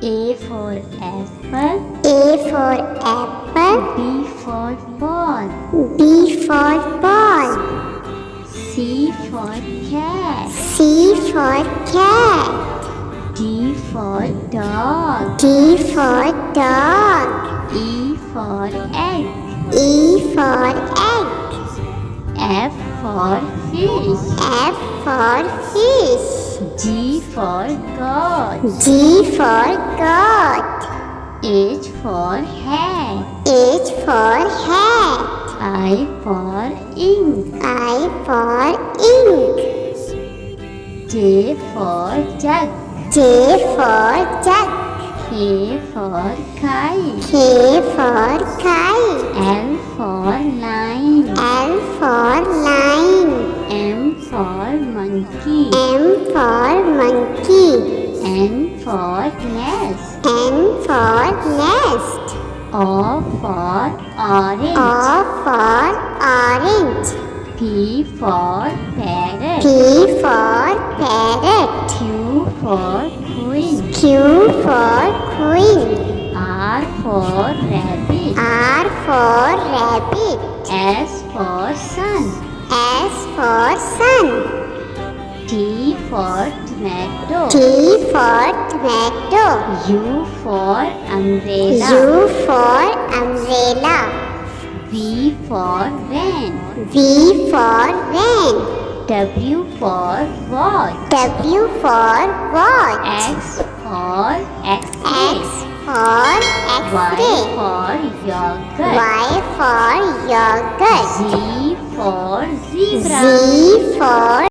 A for apple. A for apple. B for ball. B for ball. C for cat. C for cat. D for dog. D for dog. E for egg. E for egg. F for fish. F for fish. G for goat. G for goat. H for hat. H for hat. I for ink. I for ink. J for jug. J for jug. K for kite. K for kite. L for line. L for line. M for monkey. M for monkey. N for nest. N for nest. O for orange. O for orange. P for parrot. P for parrot. Q for queen. Q for queen. R for rabbit. R for rabbit. S for sun. S for sun. T for tomato. T for tomato. U for umbrella. U for umbrella. V for van. V for van. W for watch. W for watch. X for X X-ray. for Y X-ray. for yogurt. Y for yogurt. Z for zebra. Z for